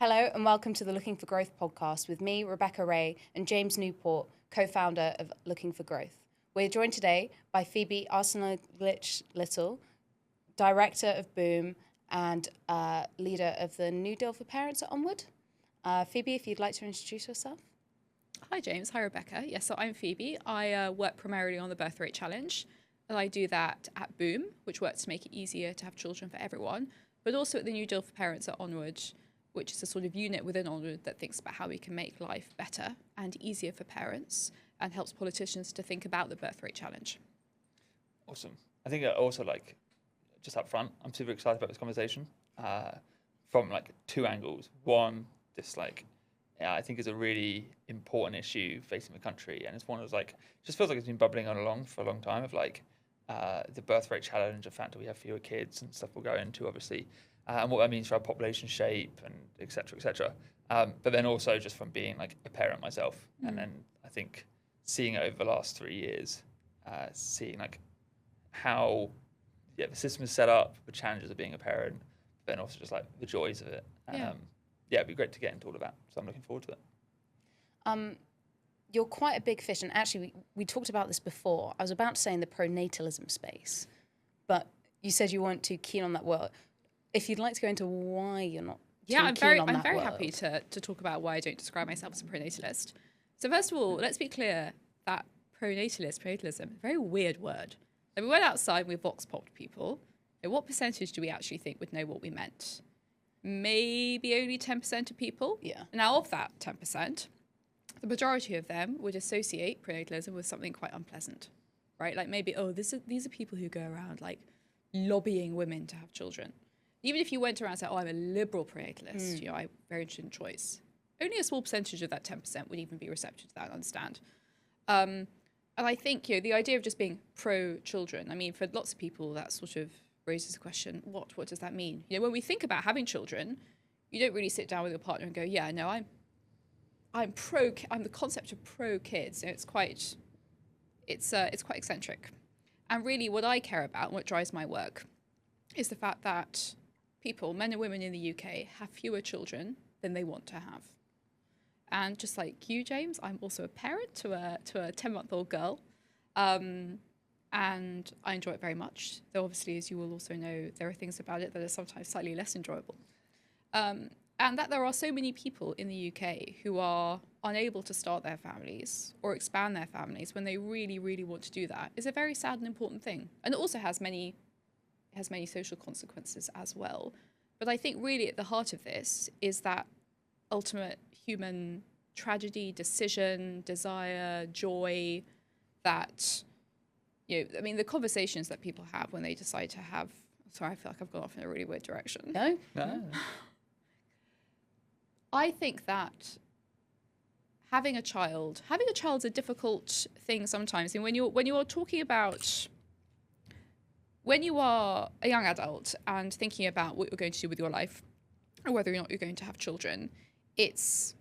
Hello and welcome to the Looking for Growth podcast with me, Rebecca Ray, and James Newport, co-founder of Looking for Growth. We're joined today by Phoebe Arslanagić-Little, director of Boom and leader of the New Deal for Parents at Onward. Phoebe, if you'd like to introduce yourself. Hi James, hi Rebecca. Yes, so I'm Phoebe. I work primarily on the birth rate challenge, and I do that at Boom, which works to make it easier to have children for everyone, but also at the New Deal for Parents at Onward, which is a sort of unit within Onward that thinks about how we can make life better and easier for parents and helps politicians to think about the birth rate challenge. Awesome. I think also, just up front, I'm super excited about this conversation from two angles. One, I think is a really important issue facing the country, and it's one of those just feels like it's been bubbling on along for a long time of the birth rate challenge, the fact that we have fewer kids and stuff we'll go into obviously, and what that means for our population shape and et cetera, et cetera. But then also just from being a parent myself, and then I think seeing it over the last 3 years, seeing how the system is set up, the challenges of being a parent, but then also just the joys of it. It'd be great to get into all of that. So I'm looking forward to it. You're quite a big fish, and actually we talked about this before. I was about to say in the pronatalism space, but you said you weren't too keen on that word. If you'd like to go into why you're not too keen on that I'm very word. happy to talk about why I don't describe myself as a pronatalist. So first of all, let's be clear that pronatalism, a very weird word. We went outside and we vox popped people. And what percentage do we actually think would know what we meant? Maybe only 10% of people. Yeah. Now, of that 10%, the majority of them would associate pronatalism with something quite unpleasant, right? Maybe, these are people who go around lobbying women to have children. Even if you went around and said, I'm a liberal pronatalist, I'm very interested in choice, only a small percentage of that 10% would even be receptive to that and understand. And I think, the idea of just being pro-children, for lots of people, that sort of raises the question, what does that mean? When we think about having children, you don't really sit down with your partner and go, yeah, no, I'm the concept of pro-kids. It's quite eccentric. And really what I care about and what drives my work is the fact that people, men and women in the UK, have fewer children than they want to have. And just like you, James, I'm also a parent to a 10-month-old girl. And I enjoy it very much. Though obviously, as you will also know, there are things about it that are sometimes slightly less enjoyable. And that there are so many people in the UK who are unable to start their families or expand their families when they really, really want to do that is a very sad and important thing. And it also has many social consequences as well. But I think really at the heart of this is that ultimate human tragedy, decision, desire, joy that, the conversations that people have when they decide to have, sorry, I feel like I've gone off in a really weird direction. No? I think that having a child's a difficult thing sometimes. And when you're talking about, when you are a young adult and thinking about what you're going to do with your life or whether or not you're going to have children, it's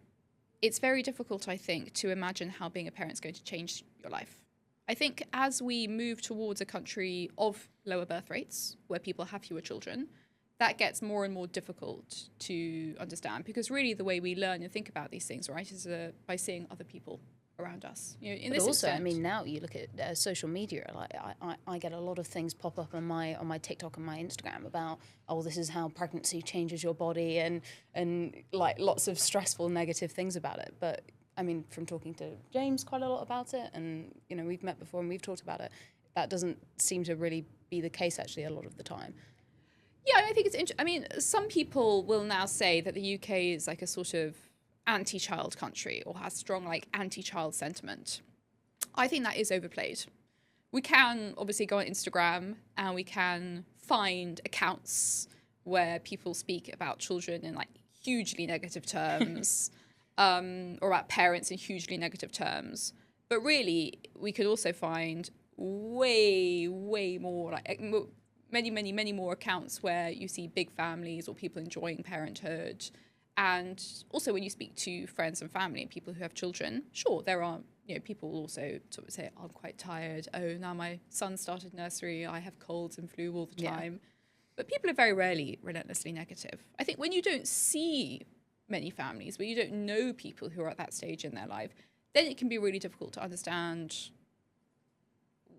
very difficult, I think, to imagine how being a parent is going to change your life. I think as we move towards a country of lower birth rates, where people have fewer children, that gets more and more difficult to understand, because really the way we learn and think about these things, right, is by seeing other people around us. But also, now you look at social media. I get a lot of things pop up on my TikTok and my Instagram about, this is how pregnancy changes your body, and lots of stressful, negative things about it. But from talking to James quite a lot about it, and we've met before and we've talked about it, that doesn't seem to really be the case actually a lot of the time. Yeah, I think it's interesting. Some people will now say that the UK is a sort of anti-child country or has strong anti-child sentiment. I think that is overplayed. We can obviously go on Instagram and we can find accounts where people speak about children in hugely negative terms, or about parents in hugely negative terms. But really, we could also find way more many more accounts where you see big families or people enjoying parenthood. And also when you speak to friends and family and people who have children, sure, there are, people also sort of say, I'm quite tired. Oh, now my son started nursery. I have colds and flu all the time. But people are very rarely relentlessly negative. I think when you don't see many families, where you don't know people who are at that stage in their life, then it can be really difficult to understand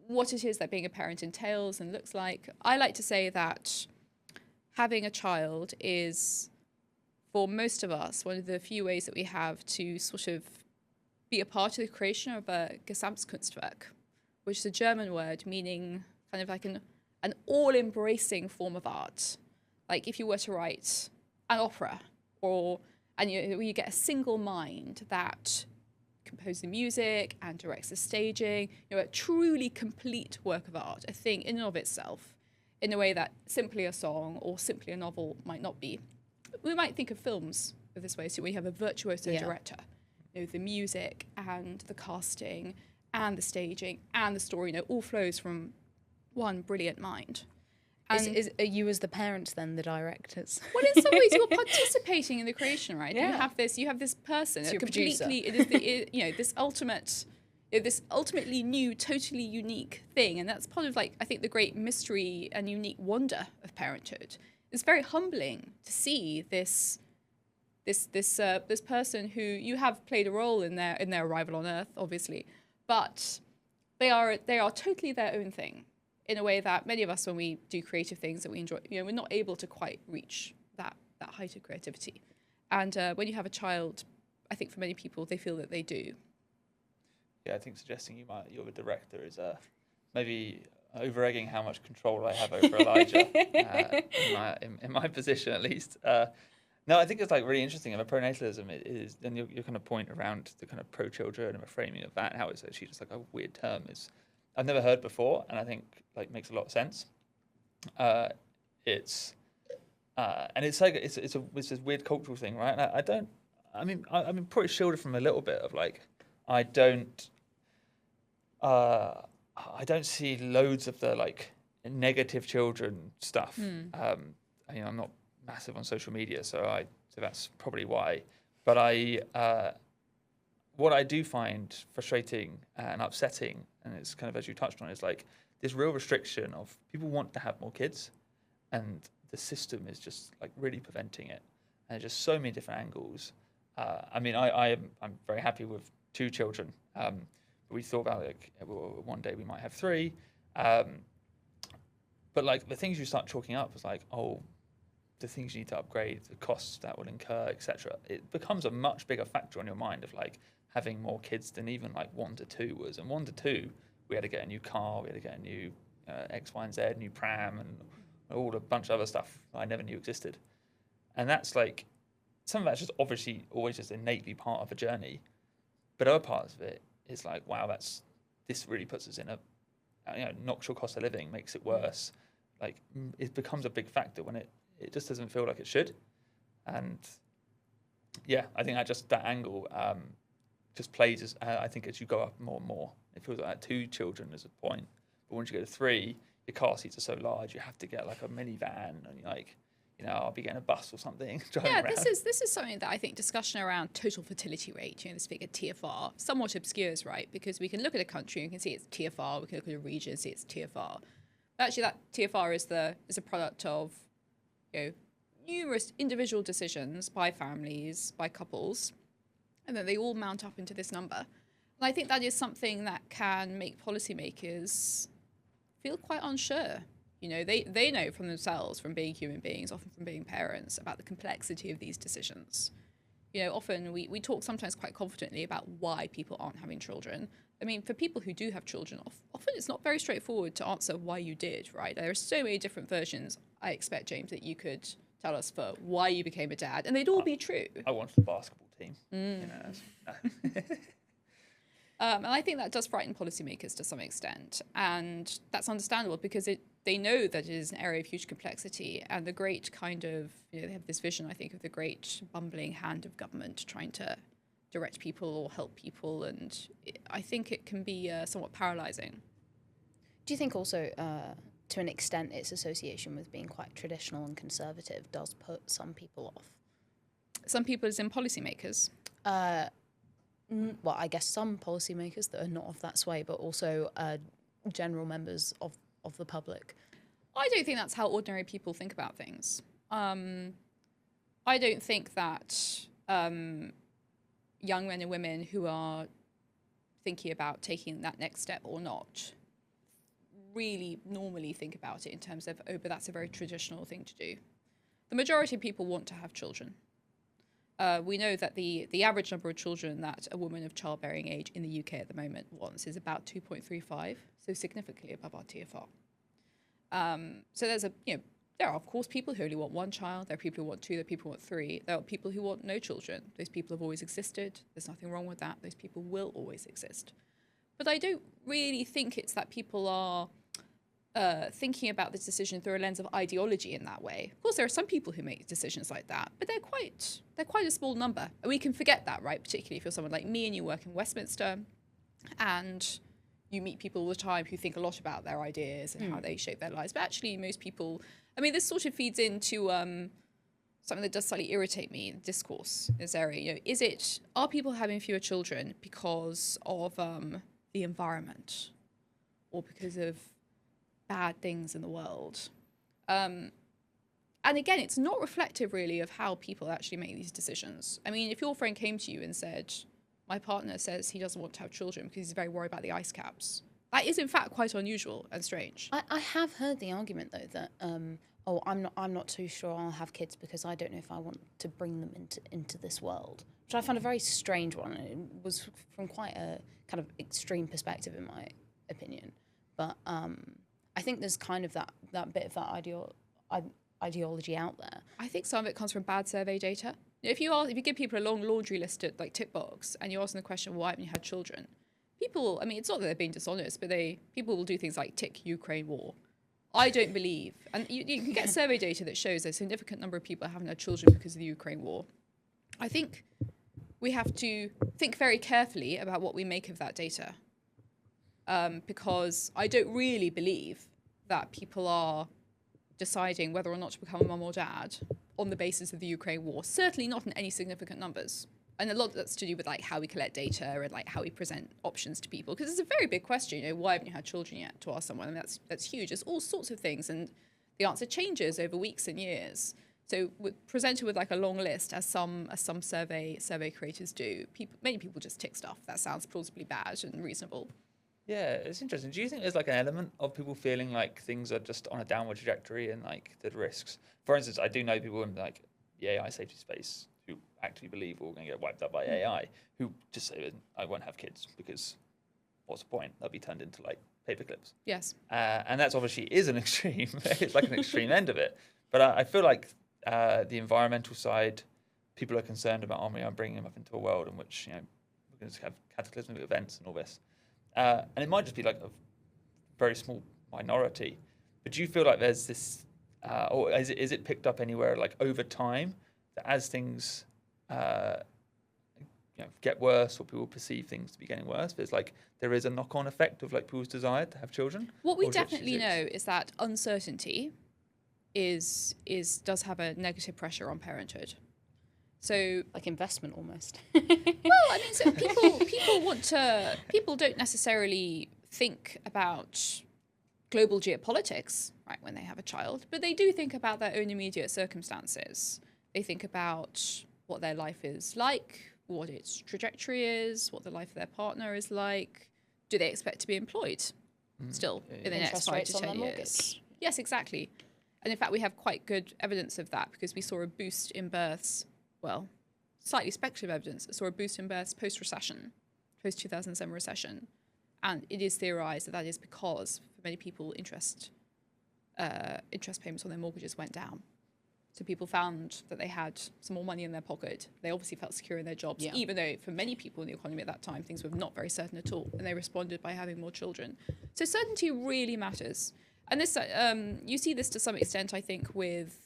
what it is that being a parent entails and looks like. I like to say that having a child is, for most of us, one of the few ways that we have to sort of be a part of the creation of a Gesamtkunstwerk, which is a German word meaning kind of like an all-embracing form of art. Like if you were to write an opera, and you get a single mind that composes the music and directs the staging, a truly complete work of art, a thing in and of itself, in a way that simply a song or simply a novel might not be. We might think of films of this way, so we have a virtuoso director, the music and the casting and the staging and the story, all flows from one brilliant mind. And are you as the parents then the directors? Well, in some ways, you're participating in the creation, right? Yeah. You have this person, It's a your completely, producer. it is this ultimately new, totally unique thing, and that's part of I think the great mystery and unique wonder of parenthood. It's very humbling to see this person who you have played a role in their arrival on Earth, obviously, but they are totally their own thing, in a way that many of us, when we do creative things that we enjoy, we're not able to quite reach that height of creativity. And when you have a child, I think for many people, they feel that they do. Yeah, I think suggesting you're the director is maybe over-egging how much control I have over Elijah, in my position at least. No, I think it's really interesting. And pronatalism is, and your kind of point around the kind of pro-children and the framing of that, how it's actually just a weird term, is I've never heard before, and I think makes a lot of sense. It's this weird cultural thing, right? And I'm probably shielded from a little bit of I don't see loads of the negative children stuff. I'm not massive on social media, so that's probably why. But what I do find frustrating and upsetting, and it's kind of as you touched on, is this real restriction of people want to have more kids, and the system is just really preventing it. And there's just so many different angles. I'm very happy with 2 children. But we thought about one day we might have 3. But the things you start chalking up is the things you need to upgrade, the costs that will incur, etc. It becomes a much bigger factor on your mind of having more kids than even 1 to 2 was. And 1 to 2, we had to get a new car, we had to get a new X, Y, and Z, new pram, and all a bunch of other stuff I never knew existed. And that's some of that's just obviously always just innately part of a journey. But other parts of it is wow, this really puts us in knocks your cost of living, makes it worse. It becomes a big factor when it just doesn't feel like it should. And yeah, I think that angle just plays I think as you go up more and more. It feels like 2 children is a point, but once you go to 3, your car seats are so large, you have to get a minivan, and I'll be getting a bus or something. Yeah, this is something that I think discussion around total fertility rate, this figure TFR, somewhat obscures, right? Because we can look at a country and we can see it's TFR, we can look at a region and see it's TFR. But actually, that TFR is a product of numerous individual decisions by families, by couples, and then they all mount up into this number. And I think that is something that can make policymakers feel quite unsure. They know from themselves, from being human beings, often from being parents, about the complexity of these decisions. Often we talk sometimes quite confidently about why people aren't having children. I mean, for people who do have children, often it's not very straightforward to answer why you did, right? There are so many different versions, I expect, James, that you could tell us for why you became a dad, and they'd all be true. I wanted the basketball team. And I think that does frighten policymakers to some extent. And that's understandable because they know that it is an area of huge complexity. And the great kind of, they have this vision, I think, of the great bumbling hand of government trying to direct people or help people. And I think it can be somewhat paralyzing. Do you think also, to an extent, its association with being quite traditional and conservative does put some people off? Some people as in policymakers? Well, I guess some policymakers that are not of that sway, but also general members of the public. I don't think that's how ordinary people think about things. I don't think that young men and women who are thinking about taking that next step or not really normally think about it in terms of, oh, but that's a very traditional thing to do. The majority of people want to have children. We know that the average number of children that a woman of childbearing age in the UK at the moment wants is about 2.35, so significantly above our TFR. So there's there are of course people who only want one child, there are people who want two, there are people who want three, there are people who want no children. Those people have always existed, there's nothing wrong with that, those people will always exist. But I don't really think it's that people are thinking about this decision through a lens of ideology in that way. Of course, there are some people who make decisions like that, but they're quite a small number. And we can forget that, right? Particularly if you're someone like me and you work in Westminster and you meet people all the time who think a lot about their ideas and how they shape their lives. But actually, most people, I mean, this sort of feeds into something that does slightly irritate me in discourse in this area. Are people having fewer children because of the environment or because of bad things in the world? And again, it's not reflective really of how people actually make these decisions. I mean, if your friend came to you and said, my partner says he doesn't want to have children because he's very worried about the ice caps, that is in fact quite unusual and strange. I have heard the argument though that I'm not too sure I'll have kids because I don't know if I want to bring them into this world, which I found a very strange one. It was from quite a kind of extreme perspective in my opinion, but I think there's kind of that bit of that ideology out there. I think some of it comes from bad survey data. If you give people a long laundry list at like tick box and you ask them the question, why haven't you had children? People, I mean, it's not that they're being dishonest, but people will do things like tick Ukraine war. I don't believe, and you can get survey data that shows a significant number of people haven't had children because of the Ukraine war. I think we have to think very carefully about what we make of that data. Because I don't really believe that people are deciding whether or not to become a mum or dad on the basis of the Ukraine war. Certainly not in any significant numbers. And a lot of that's to do with like how we collect data and like how we present options to people. Because it's a very big question, why haven't you had children yet, to ask someone? And that's huge. There's all sorts of things, and the answer changes over weeks and years. So we're presented with like a long list, as some survey creators do. Many people just tick stuff that sounds plausibly bad and reasonable. Yeah, it's interesting. Do you think there's like an element of people feeling like things are just on a downward trajectory and like the risks? For instance, I do know people in like the AI safety space who actually believe we're going to get wiped out by AI, who just say, I won't have kids because what's the point? They'll be turned into like paper clips. Yes. And that's obviously is an extreme. It's like an extreme end of it. But I feel like the environmental side, people are concerned about, I'm bringing them up into a world in which, we're going to have cataclysmic events and all this. And it might just be like a very small minority. But do you feel like there's this, or is it picked up anywhere like over time that as things get worse or people perceive things to be getting worse, there is a knock-on effect of like people's desire to have children? What we definitely know is that uncertainty does have a negative pressure on parenthood. So like investment almost. Well, I mean, so people don't necessarily think about global geopolitics, right, when they have a child, but they do think about their own immediate circumstances. They think about what their life is like, what its trajectory is, what the life of their partner is like. Do they expect to be employed still in the next 5 to 10 years? Yes, exactly. And in fact, we have quite good evidence of that because we saw a boost in births. Well, slightly speculative evidence, saw a boost in births post-recession, post-2007 recession. And it is theorized that is because, for many people, interest payments on their mortgages went down. So people found that they had some more money in their pocket. They obviously felt secure in their jobs, even though for many people in the economy at that time, things were not very certain at all. And they responded by having more children. So certainty really matters. And this, you see this to some extent, I think, with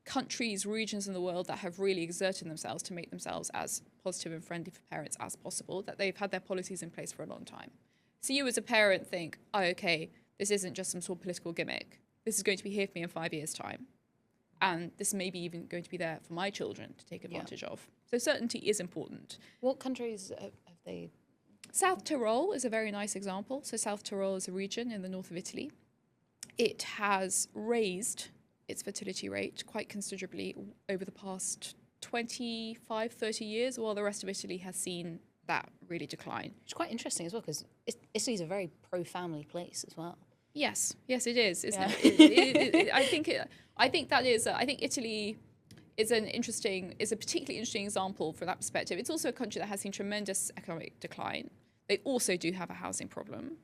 countries, regions in the world that have really exerted themselves to make themselves as positive and friendly for parents as possible, that they've had their policies in place for a long time. So you as a parent think, oh, okay, this isn't just some sort of political gimmick. This is going to be here for me in 5 years' time. And this may be even going to be there for my children to take advantage of. So certainty is important. What countries have they? South Tyrol is a very nice example. So South Tyrol is a region in the north of Italy. It has raised its fertility rate quite considerably over the past 25, 30 years, while the rest of Italy has seen that really decline. It's quite interesting as well because Italy's a very pro-family place as well. Yes, it is, isn't Yeah. it? I think Italy is a particularly interesting example from that perspective. It's also a country that has seen tremendous economic decline. They also do have a housing problem.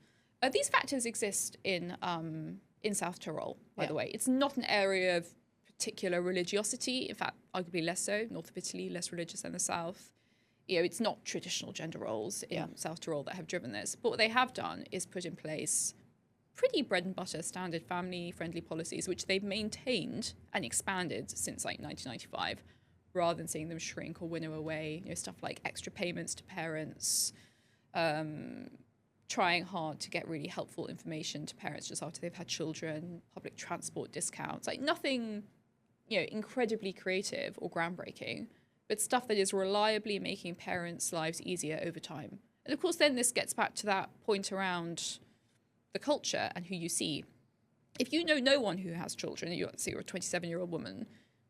These factors exist in South Tyrol, by the way. It's not an area of particular religiosity. In fact, arguably less so. North of Italy, less religious than the south. It's not traditional gender roles in South Tyrol that have driven this. But what they have done is put in place pretty bread and butter standard family-friendly policies, which they've maintained and expanded since like 1995, rather than seeing them shrink or winnow away. Stuff like extra payments to parents, trying hard to get really helpful information to parents just after they've had children, public transport discounts, like nothing, incredibly creative or groundbreaking, but stuff that is reliably making parents' lives easier over time. And of course, then this gets back to that point around the culture and who you see. If you know no one who has children, you're a 27-year-old woman,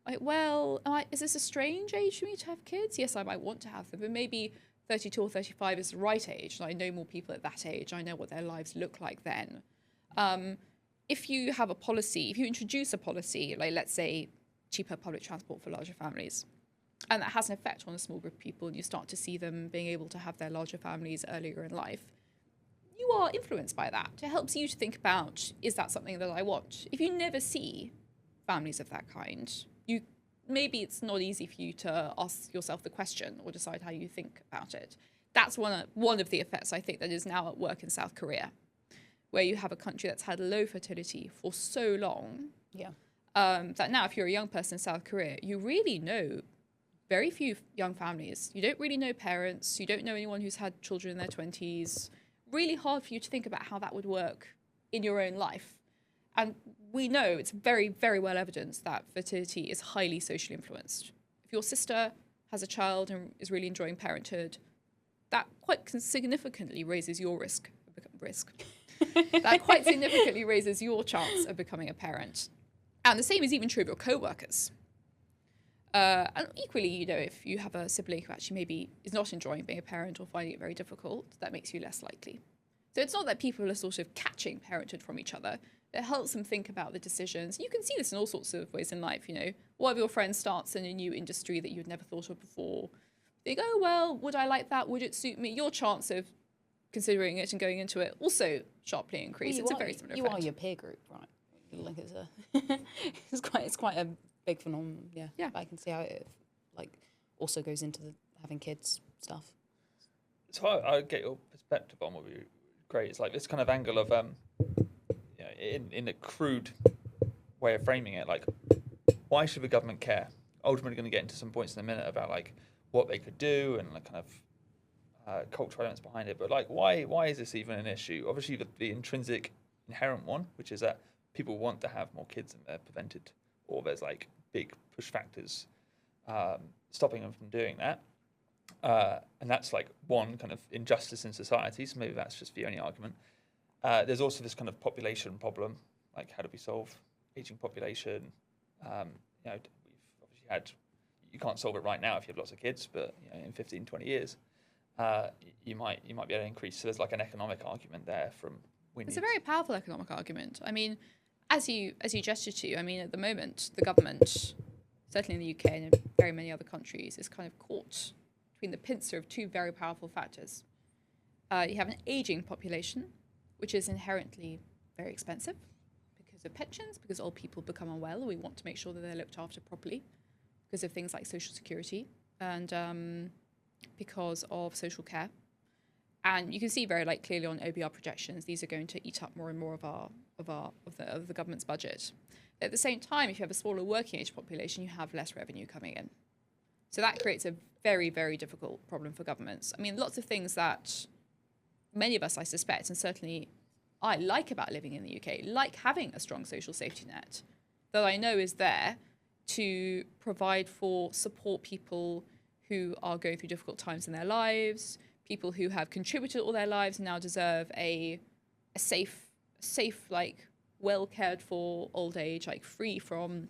like, well, is this a strange age for me to have kids? Yes, I might want to have them, but maybe 32 or 35 is the right age, and I know more people at that age. I know what their lives look like then. If you have a policy, if you introduce a policy, like let's say cheaper public transport for larger families, and that has an effect on a small group of people, and you start to see them being able to have their larger families earlier in life, you are influenced by that. It helps you to think about, is that something that I want? If you never see families of that kind, maybe it's not easy for you to ask yourself the question or decide how you think about it. That's one of the effects, I think, that is now at work in South Korea, where you have a country that's had low fertility for so long, that now if you're a young person in South Korea, you really know very few young families. You don't really know parents. You don't know anyone who's had children in their 20s. Really hard for you to think about how that would work in your own life. And we know it's very, very well evidenced that fertility is highly socially influenced. If your sister has a child and is really enjoying parenthood, that quite significantly raises your risk. That quite significantly raises your chance of becoming a parent. And the same is even true of your co-workers. And equally, if you have a sibling who actually maybe is not enjoying being a parent or finding it very difficult, that makes you less likely. So it's not that people are sort of catching parenthood from each other. It helps them think about the decisions. You can see this in all sorts of ways in life. One of your friends starts in a new industry that you'd never thought of before. They go, oh, well, would I like that? Would it suit me? Your chance of considering it and going into it also sharply increase. It's a very similar effect. You are your peer group, right? Like it's quite a big phenomenon. Yeah. But I can see how it also goes into the having kids stuff. So I get your perspective on what would be great. It's like this kind of angle of in a crude way of framing it, like, why should the government care? Ultimately, going to get into some points in a minute about what they could do and kind of cultural elements behind it. But why is this even an issue? Obviously, the intrinsic, inherent one, which is that people want to have more kids and they're prevented, or there's big push factors stopping them from doing that. And that's one kind of injustice in society. So maybe that's just the only argument. There's also this kind of population problem, how do we solve aging population? We've obviously had, you can't solve it right now if you have lots of kids, but in 15, 20 years, you might be able to increase. So there's an economic argument there from. It's a very powerful economic argument. I mean, as you gestured to, at the moment, the government, certainly in the UK and in very many other countries, is kind of caught between the pincer of two very powerful factors. You have an aging population, which is inherently very expensive because of pensions, because old people become unwell. We want to make sure that they're looked after properly because of things like social security and because of social care. And you can see very clearly on OBR projections, these are going to eat up more and more of the government's budget. At the same time, if you have a smaller working age population, you have less revenue coming in. So that creates a very, very difficult problem for governments. Lots of things that many of us, I suspect, and certainly I like about living in the UK, like having a strong social safety net that I know is there to provide for support people who are going through difficult times in their lives, people who have contributed all their lives and now deserve a safe, well cared for old age, free from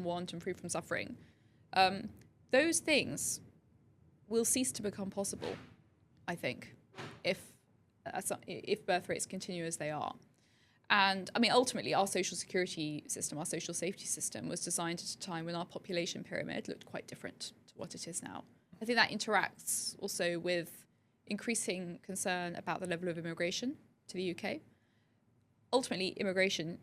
want and free from suffering. Those things will cease to become possible, I think, if birth rates continue as they are. And I mean, ultimately, our social security system, our social safety system, was designed at a time when our population pyramid looked quite different to what it is now. I think that interacts also with increasing concern about the level of immigration to the UK. Ultimately, immigration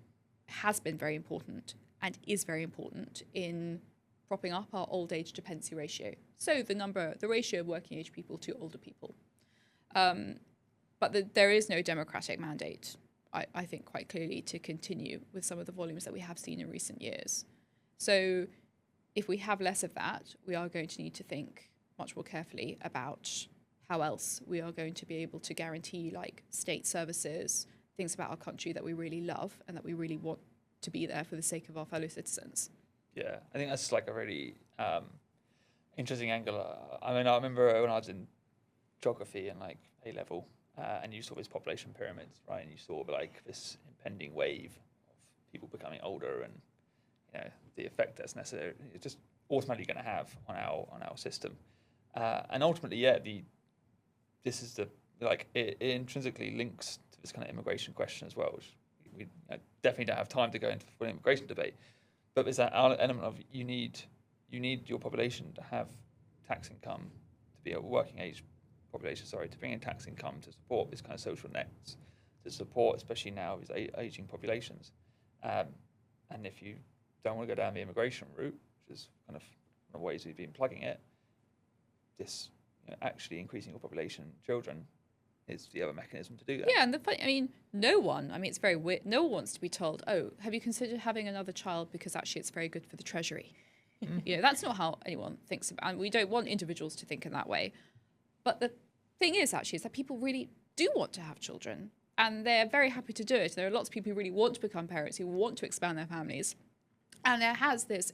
has been very important and is very important in propping up our old age dependency ratio. So the ratio of working age people to older people. But there is no democratic mandate, I think, quite clearly to continue with some of the volumes that we have seen in recent years. So if we have less of that, we are going to need to think much more carefully about how else we are going to be able to guarantee like state services, things about our country that we really love and that we really want to be there for the sake of our fellow citizens. Yeah, I think that's like a really interesting angle. I mean, I remember when I was in geography and like A-level, and you saw these population pyramids, right? And you saw like this impending wave of people becoming older, and you know the effect that's necessary. It's just automatically going to have on our system, and ultimately, yeah, this is it intrinsically links to this kind of immigration question as well, which we definitely don't have time to go into the full immigration debate. But there's that element of you need your population to have tax income, to be a working age population, to bring in tax income to support this kind of social nets, to support especially now these aging populations. And if you don't want to go down the immigration route, which is kind of one of the ways we've been plugging it, this actually increasing your population, children, is the other mechanism to do that. Yeah, and it's very weird. No one wants to be told, oh, have you considered having another child because actually it's very good for the treasury? That's not how anyone thinks about it. And we don't want individuals to think in that way. But the thing is that people really do want to have children and they're very happy to do it. There are lots of people who really want to become parents, who want to expand their families. And it has this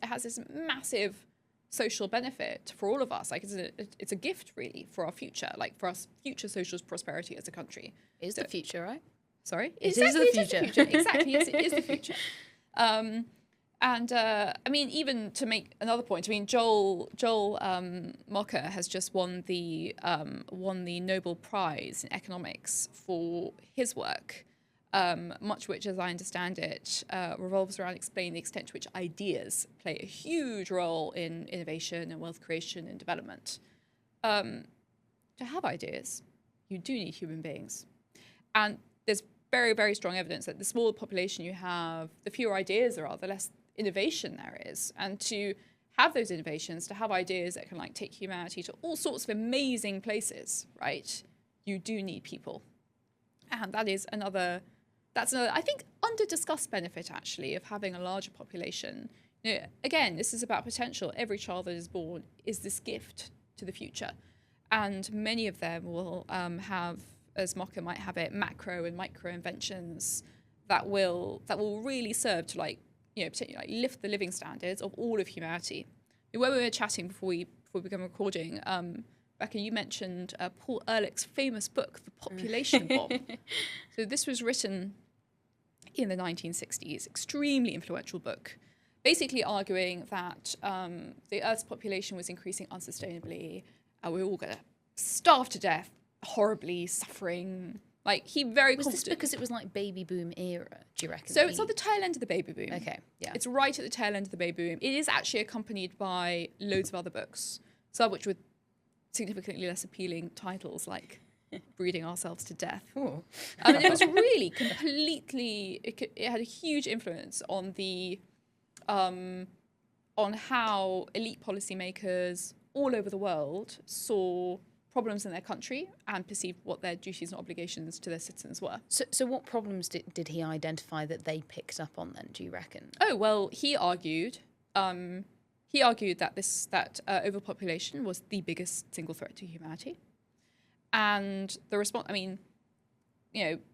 massive social benefit for all of us. Like it's a gift really for our future, like for our future social prosperity as a country. It is the future, right? Sorry? It is the future. Exactly, it is the future. I mean, even to make another point, I mean, Joel Mocker has just won the Nobel Prize in economics for his work, much which, as I understand it, revolves around explaining the extent to which ideas play a huge role in innovation and wealth creation and development. To have ideas, you do need human beings. And there's very, very strong evidence that the smaller population you have, the fewer ideas there are, the less innovation there is. And to have those innovations, to have ideas that can like take humanity to all sorts of amazing places, right? You do need people. And that's another, I think, under-discussed benefit, actually, of having a larger population. Again, this is about potential. Every child that is born is this gift to the future. And many of them will have, as Mocker might have it, macro and micro inventions that will really serve to particularly lift the living standards of all of humanity. When we were chatting before we began recording, Becca, you mentioned Paul Ehrlich's famous book, The Population Bomb. So this was written in the 1960s, extremely influential book, basically arguing that the Earth's population was increasing unsustainably. We were all going to starve to death, horribly suffering. Like Was this because it was like baby boom era, do you reckon? So it's on the tail end of the baby boom. Okay, yeah. It's right at the tail end of the baby boom. It is actually accompanied by loads of other books, some of which with significantly less appealing titles like Breeding Ourselves to Death. Ooh. I mean, it was really completely, it had a huge influence on on how elite policymakers all over the world saw problems in their country and perceived what their duties and obligations to their citizens were. So what problems did he identify that they picked up on then, do you reckon? Oh, well, he argued that overpopulation was the biggest single threat to humanity. And the response, I mean,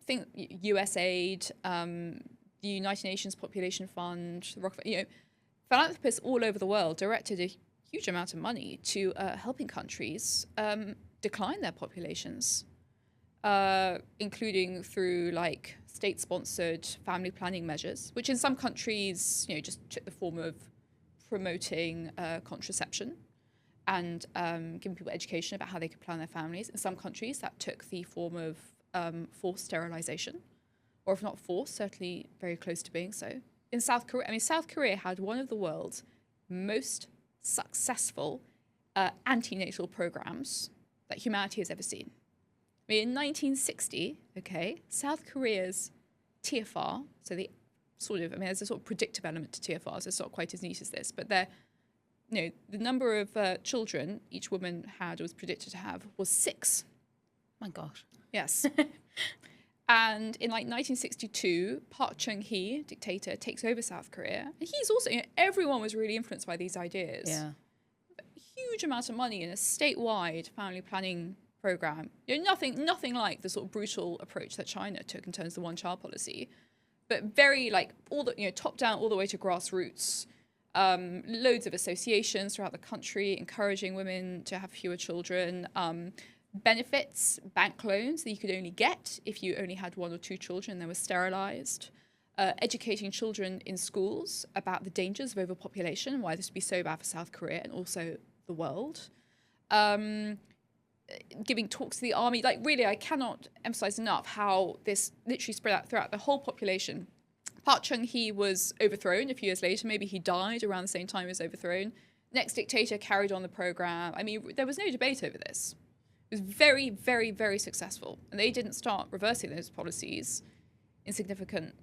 think USAID, the United Nations Population Fund, the Rockefeller, philanthropists all over the world directed a huge amount of money to helping countries decline their populations, including through like state-sponsored family planning measures, which in some countries, just took the form of promoting contraception and giving people education about how they could plan their families. In some countries, that took the form of forced sterilization, or if not forced, certainly very close to being so. In South Korea, I mean, South Korea had one of the world's most successful antenatal programs that humanity has ever seen. I mean, in 1960, South Korea's TFR, so the sort of, I mean, there's a sort of predictive element to TFR, so it's not quite as neat as this, but the number of children each woman had, was predicted to have, was 6. My gosh. Yes. And in like 1962, Park Chung-hee, dictator, takes over South Korea. And he's also, everyone was really influenced by these ideas. Yeah. A huge amount of money in a statewide family planning program. Nothing like the sort of brutal approach that China took in terms of the one-child policy, but very like all the, top down all the way to grassroots. Loads of associations throughout the country encouraging women to have fewer children. Benefits, bank loans that you could only get if you only had 1 or 2 children and they were sterilized. Educating children in schools about the dangers of overpopulation, why this would be so bad for South Korea and also the world. Giving talks to the army. Like, really, I cannot emphasize enough how this literally spread out throughout the whole population. Park Chung-hee was overthrown a few years later. Maybe he died around the same time he was overthrown. Next dictator carried on the program. I mean, there was no debate over this. It was very, very, very successful. And they didn't start reversing those policies in significant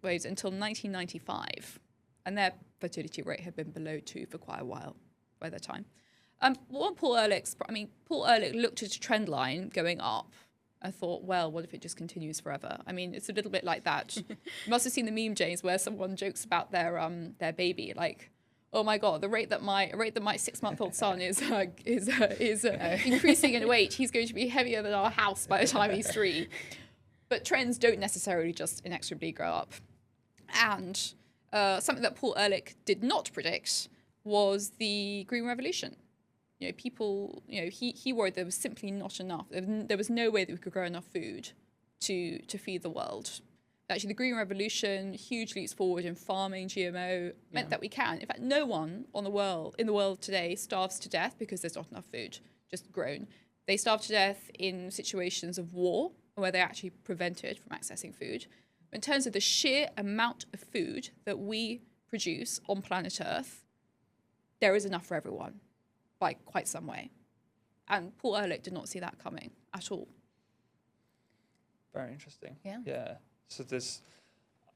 ways until 1995. And their fertility rate had been below 2 for quite a while by that time. Paul Ehrlich looked at a trend line going up and thought, well, what if it just continues forever? I mean, it's a little bit like that. You must have seen the meme, James, where someone jokes about their baby, like, oh my God, the rate that my 6-month-old son is increasing in weight. He's going to be heavier than our house by the time he's 3. But trends don't necessarily just inexorably grow up. And something that Paul Ehrlich did not predict was the Green Revolution. People, he worried there was simply not enough. There was no way that we could grow enough food to feed the world. Actually, the Green Revolution, huge leaps forward in farming, GMO, meant that we can. In fact, no one in the world today starves to death because there's not enough food just grown. They starve to death in situations of war where they're actually prevented from accessing food. In terms of the sheer amount of food that we produce on planet Earth, there is enough for everyone by quite some way. And Paul Ehrlich did not see that coming at all. Very interesting. Yeah. Yeah. So there's,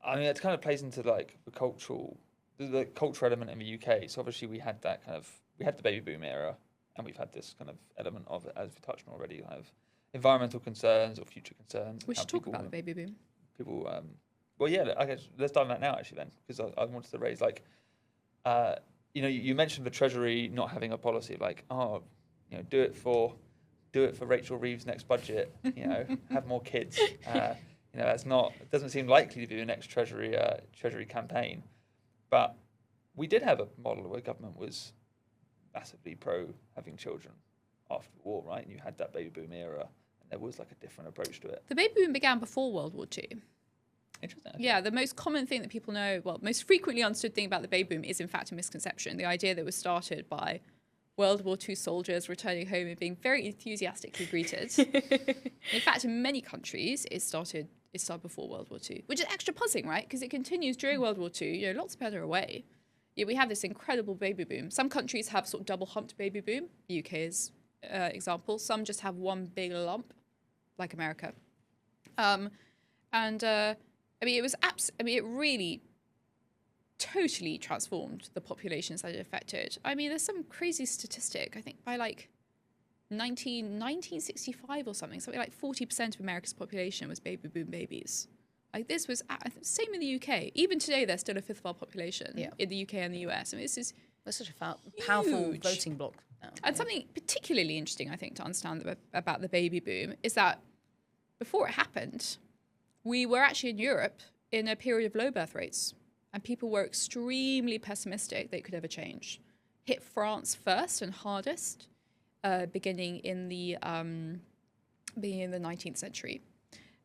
I mean, it kind of plays into like the cultural element in the UK. So obviously we had the baby boom era, and we've had this kind of element of, as we touched on already, kind of environmental concerns or future concerns. We should talk about the baby boom. People, well, yeah, I guess let's dive on that now actually then, because I wanted to raise like, you mentioned the Treasury not having a policy like, do it for Rachel Reeves' next budget, have more kids. It doesn't seem likely to be the next Treasury campaign. But we did have a model where government was massively pro having children after the war, right? And you had that baby boom era, and there was like a different approach to it. The baby boom began before World War II. Interesting. Okay. Yeah, the most common thing that people know, most frequently understood thing about the baby boom is in fact a misconception. The idea that it was started by World War II soldiers returning home and being very enthusiastically greeted. In fact, in many countries, it started before World War II, which is extra puzzling, right? Because it continues during World War II. Lots better away. Yeah, we have this incredible baby boom. Some countries have sort of double-humped baby boom. The UK is example. Some just have one big lump, like America. It really totally transformed the populations that it affected. I mean, there's some crazy statistic. I think by like 1965 or something like 40% of America's population was baby boom babies. Like this was same in the UK. Even today, there's still a fifth of our population in the UK and the US. I mean, that's such a powerful voting bloc now. And something particularly interesting, I think, to understand about the baby boom is that before it happened, we were actually in Europe in a period of low birth rates, and people were extremely pessimistic that it could ever change. Hit France first and hardest, beginning in the 19th century.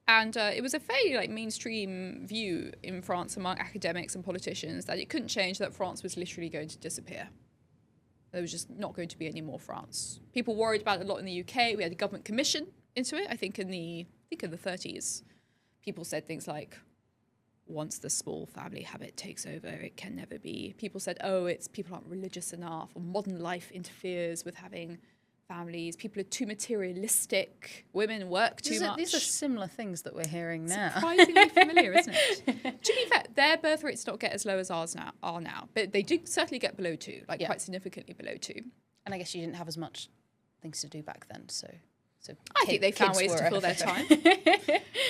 And it was a fairly like mainstream view in France among academics and politicians that it couldn't change, that France was literally going to disappear. There was just not going to be any more France. People worried about it a lot in the UK. We had a government commission into it. I think in the 30s, people said things like, once the small family habit takes over, it can never be. People said, oh, it's people aren't religious enough, or modern life interferes with having families. People are too materialistic. Women work too much. These are similar things that we're hearing now. Surprisingly familiar, isn't it? To be fair, their birth rates don't get as low as ours are now, but they do certainly get below 2, like quite significantly below 2. And I guess you didn't have as much things to do back then, so I think they found ways to fill their time.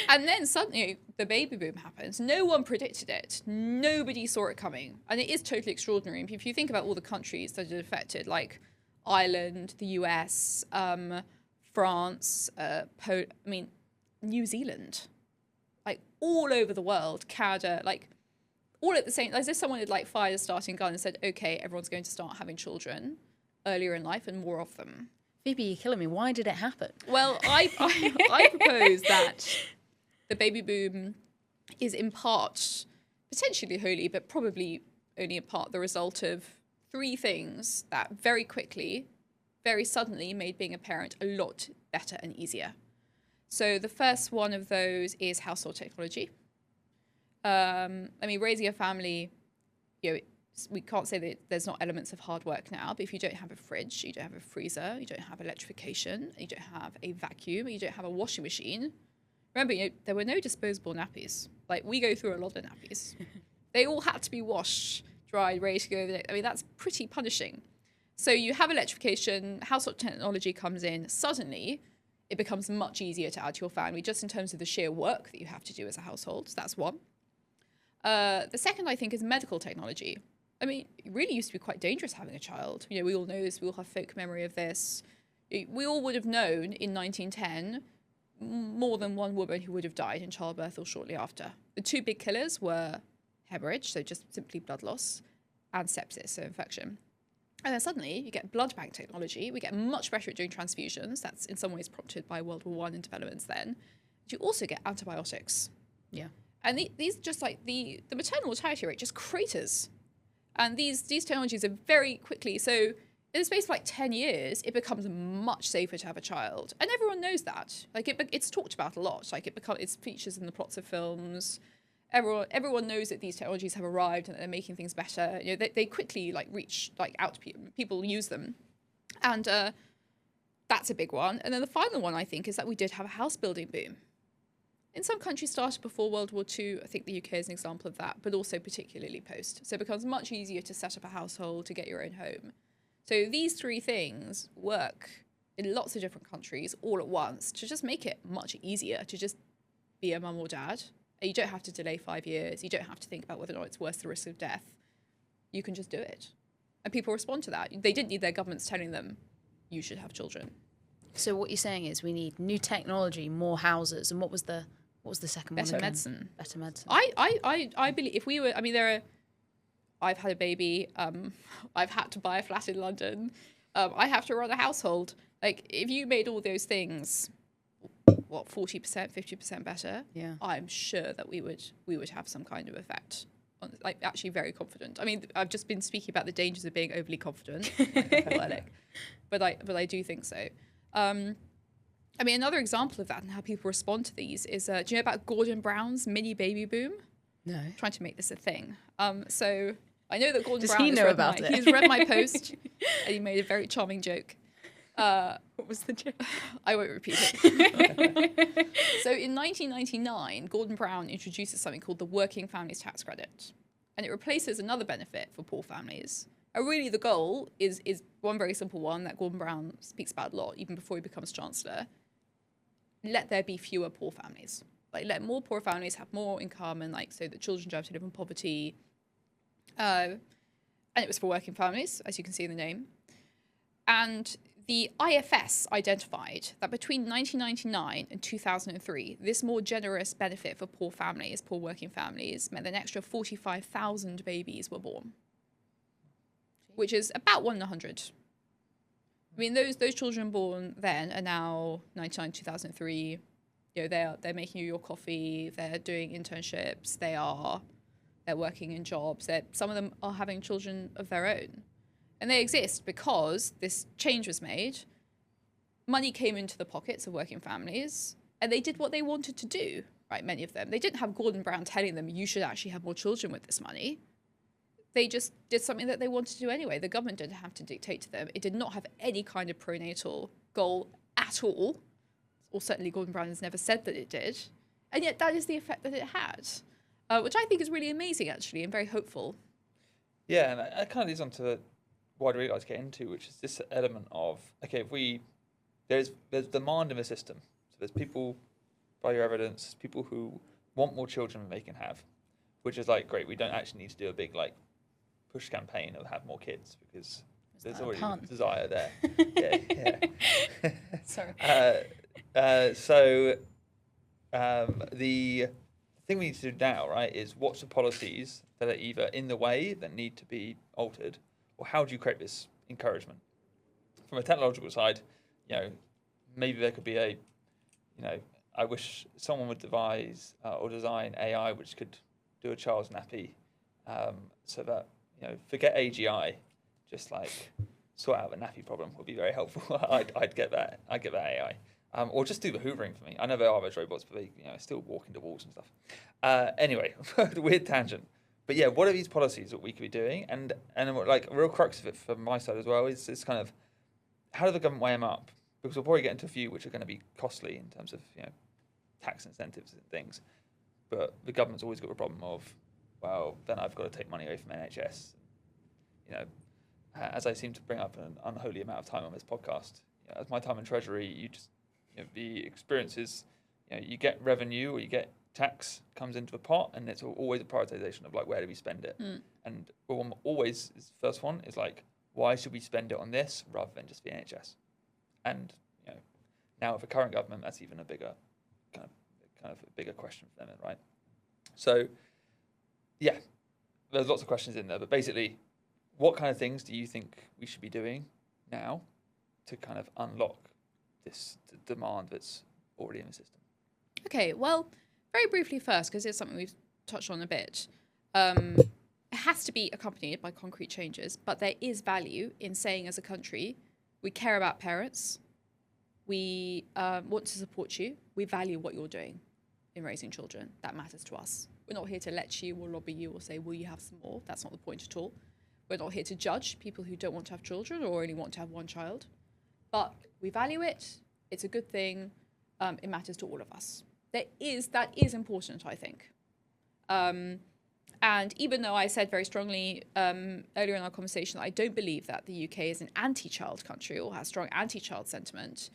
And then suddenly the baby boom happens. No one predicted it. Nobody saw it coming. And it is totally extraordinary. If you think about all the countries that it affected, like Ireland, the US, France, New Zealand, like all over the world, Canada, like all at the same, as if someone had like fired a starting gun and said, okay, everyone's going to start having children earlier in life and more of them. Phoebe, you're killing me. Why did it happen? Well, I propose that the baby boom is in part, potentially wholly, but probably only in part, the result of 3 things that very quickly, very suddenly made being a parent a lot better and easier. So the first one of those is household technology. Raising a family, we can't say that there's not elements of hard work now, but if you don't have a fridge, you don't have a freezer, you don't have electrification, you don't have a vacuum, you don't have a washing machine. Remember, there were no disposable nappies. Like, we go through a lot of nappies. They all had to be washed, dried, ready to go. That's pretty punishing. So you have electrification, household technology comes in, suddenly it becomes much easier to add to your family, just in terms of the sheer work that you have to do as a household. So that's one. The second, I think, is medical technology. It really used to be quite dangerous having a child. We all know this. We all have folk memory of this. We all would have known in 1910 more than one woman who would have died in childbirth or shortly after. The 2 big killers were hemorrhage, so just simply blood loss, and sepsis, so infection. And then suddenly you get blood bank technology. We get much better at doing transfusions. That's in some ways prompted by World War I and developments then. But you also get antibiotics. Yeah. And these just like the maternal mortality rate just craters. And these technologies are very quickly, so in the space of like 10 years, it becomes much safer to have a child. And everyone knows that. Like it's talked about a lot. Like it features in the plots of films. Everyone knows that these technologies have arrived and that they're making things better. They quickly like reach like out to people. People use them. And that's a big one. And then the final one, I think, is that we did have a house building boom. In some countries started before World War II. I think the UK is an example of that, but also particularly post. So it becomes much easier to set up a household, to get your own home. So these 3 things work in lots of different countries all at once to just make it much easier to just be a mum or dad. You don't have to delay 5 years. You don't have to think about whether or not it's worth the risk of death. You can just do it. And people respond to that. They didn't need their governments telling them, you should have children. So what you're saying is we need new technology, more houses, and what was the second one? Better medicine. Better medicine. I believe if we were, I've had a baby. I've had to buy a flat in London. I have to run a household. Like, if you made all those things, 40%, 50% better, yeah, I'm sure that we would have some kind of effect. Like, actually very confident. I've just been speaking about the dangers of being overly confident, but I do think so. Another example of that and how people respond to these is, do you know about Gordon Brown's mini baby boom? No. I'm trying to make this a thing. So I know that Gordon Does Brown he know about it? He's read my post and he made a very charming joke. What was the joke? I won't repeat it. So in 1999, Gordon Brown introduces something called the Working Families Tax Credit. And it replaces another benefit for poor families. And really the goal is one very simple one that Gordon Brown speaks about a lot, even before he becomes Chancellor. Let there be fewer poor families. Like, let more poor families have more income, and like, so that children don't have to live in poverty. And it was for working families, as you can see in the name. And the IFS identified that between 1999 and 2003, this more generous benefit for poor families, poor working families, meant that an extra 45,000 babies were born, which is about 1 in 100. Those children born then are now 99, 2003, You know, they're making you your coffee, they're doing internships, they're working in jobs, some of them are having children of their own. And they exist because this change was made, money came into the pockets of working families, and they did what they wanted to do, right? Many of them. They didn't have Gordon Brown telling them, you should actually have more children with this money. They just did something that they wanted to do anyway. The government didn't have to dictate to them. It did not have any kind of pronatal goal at all. Or certainly Gordon Brown has never said that it did. And yet that is the effect that it had, which I think is really amazing, actually, and very hopeful. Yeah, and that kind of leads on to what I'd really like to get into, which is this element of, okay, if there's demand in the system. So there's people, by your evidence, people who want more children than they can have, which is like, great, we don't actually need to do a big like push campaign of have more kids because there's already a desire there. Yeah. Sorry. So the thing we need to do now, right, is what's the policies that are either in the way that need to be altered, or how do you create this encouragement? From a technological side, maybe there could be I wish someone would devise or design AI which could do a child's nappy, so that forget AGI, just like sort out the nappy problem would be very helpful. I'd get that. I'd get that AI. Or just do the hoovering for me. I know there are those robots, but they still walk into walls and stuff. Anyway, weird tangent. But yeah, what are these policies that we could be doing? And like a real crux of it from my side as well is kind of how does the government weigh them up? Because we'll probably get into a few which are going to be costly in terms of tax incentives and things. But the government's always got a problem of, well, then I've got to take money away from NHS. As I seem to bring up an unholy amount of time on this podcast, as my time in Treasury, you just the experience is, you get revenue or you get tax comes into a pot, and it's always a prioritization of like, where do we spend it? And always is first one is like, why should we spend it on this rather than just the NHS? And now with the current government, that's even a bigger kind of a bigger question for them, right? So yeah, there's lots of questions in there, but basically, what kind of things do you think we should be doing now to kind of unlock this demand that's already in the system? Okay, well, very briefly first, because it's something we've touched on a bit. It has to be accompanied by concrete changes, but there is value in saying as a country, we care about parents, we want to support you, we value what you're doing in raising children. That matters to us. We're not here to let you or lobby you or say, will you have some more? That's not the point at all. We're not here to judge people who don't want to have children or only want to have one child. But we value it. It's a good thing. It matters to all of us. That is important, I think. And even though I said very strongly earlier in our conversation that I don't believe that the UK is an anti-child country or has strong anti-child sentiment,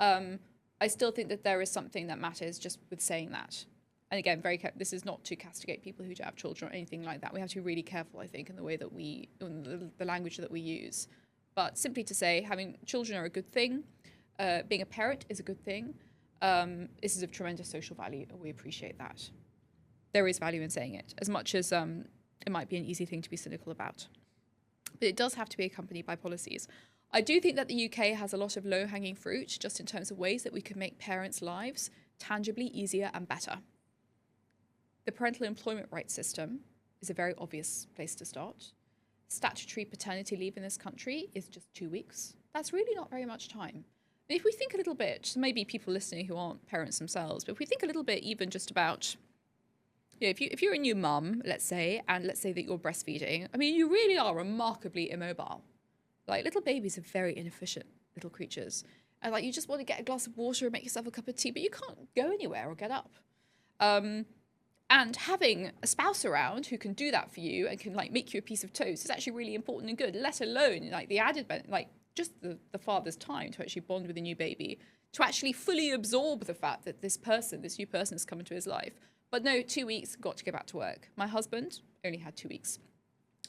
I still think that there is something that matters just with saying that. And again, this is not to castigate people who don't have children or anything like that. We have to be really careful, I think, in the way that in the language that we use. But simply to say having children are a good thing, being a parent is a good thing. This is of tremendous social value, and we appreciate that. There is value in saying it, as much as it might be an easy thing to be cynical about. But it does have to be accompanied by policies. I do think that the UK has a lot of low-hanging fruit, just in terms of ways that we can make parents' lives tangibly easier and better. The parental employment rights system is a very obvious place to start. Statutory paternity leave in this country is just 2 weeks. That's really not very much time. But if we think a little bit, so maybe people listening who aren't parents themselves, but if we think a little bit even just about, if you're a new mum, let's say, and let's say that you're breastfeeding, I mean, you really are remarkably immobile. Like, little babies are very inefficient little creatures. And like, you just want to get a glass of water and make yourself a cup of tea, but you can't go anywhere or get up. And having a spouse around who can do that for you and can like make you a piece of toast is actually really important and good, let alone like the added like just the father's time to actually bond with a new baby, to actually fully absorb the fact that this new person has come into his life. But no, 2 weeks, got to go back to work. My husband only had 2 weeks.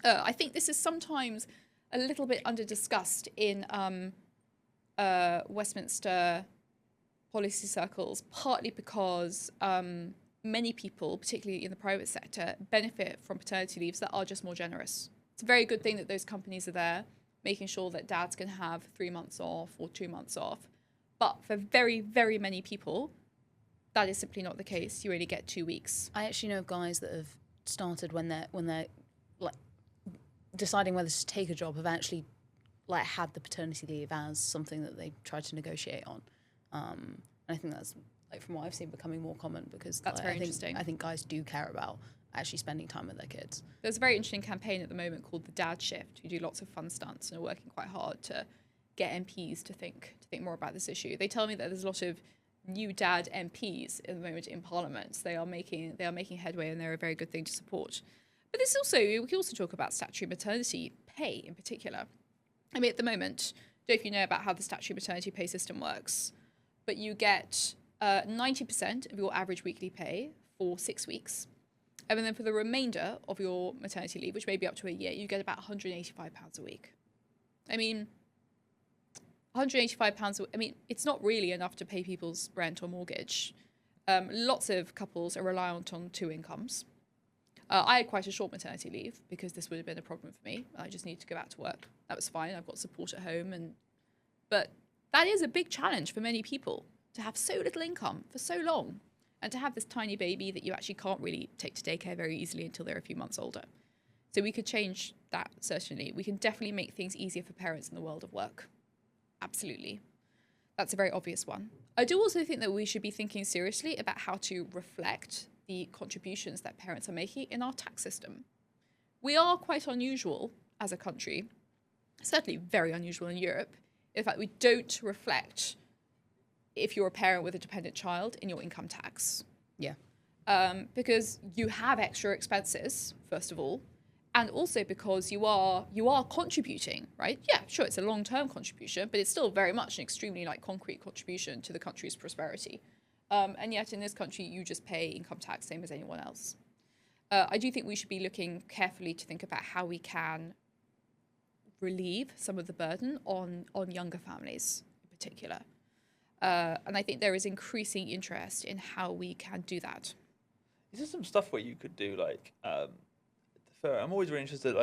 I think this is sometimes a little bit under-discussed in Westminster policy circles, partly because many people, particularly in the private sector, benefit from paternity leaves that are just more generous. It's a very good thing that those companies are there, making sure that dads can have 3 months off or 2 months off. But for very, very many people, that is simply not the case. You only get 2 weeks. I actually know of guys that have started when they're like deciding whether to take a job, have actually like had the paternity leave as something that they tried to negotiate on. And I think that's, like, from what I've seen, becoming more common, because That's very interesting. I think guys do care about actually spending time with their kids. There's a very interesting campaign at the moment called the Dad Shift, who do lots of fun stunts and are working quite hard to get MPs to think more about this issue. They tell me that there's a lot of new dad MPs at the moment in Parliament. They are making headway, and they're a very good thing to support. But this also, we can also talk about statutory maternity pay in particular. I mean, at the moment, I don't know if you know about how the statutory maternity pay system works, but you get 90% of your average weekly pay for 6 weeks. And then for the remainder of your maternity leave, which may be up to a year, you get about £185 a week. I mean, £185, I mean, it's not really enough to pay people's rent or mortgage. Lots of couples are reliant on 2 incomes. I had quite a short maternity leave because this would have been a problem for me. I just needed to go back to work. That was fine. I've got support at home. But that is a big challenge for many people, to have so little income for so long, and to have this tiny baby that you actually can't really take to daycare very easily until they're a few months older. So we could change that, certainly. We can definitely make things easier for parents in the world of work. Absolutely. That's a very obvious one. I do also think that we should be thinking seriously about how to reflect the contributions that parents are making in our tax system. We are quite unusual as a country, certainly very unusual in Europe. In fact, we don't reflect, if you're a parent with a dependent child, in your income tax. Yeah. Because you have extra expenses, first of all, and also because you are contributing, right? Yeah, sure, it's a long-term contribution, but it's still very much an extremely concrete contribution to the country's prosperity. And yet in this country, you just pay income tax, same as anyone else. I do think we should be looking carefully to think about how we can relieve some of the burden on younger families in particular. And I think there is increasing interest in how we can do that. Is there some stuff where you could do I'm always really interested,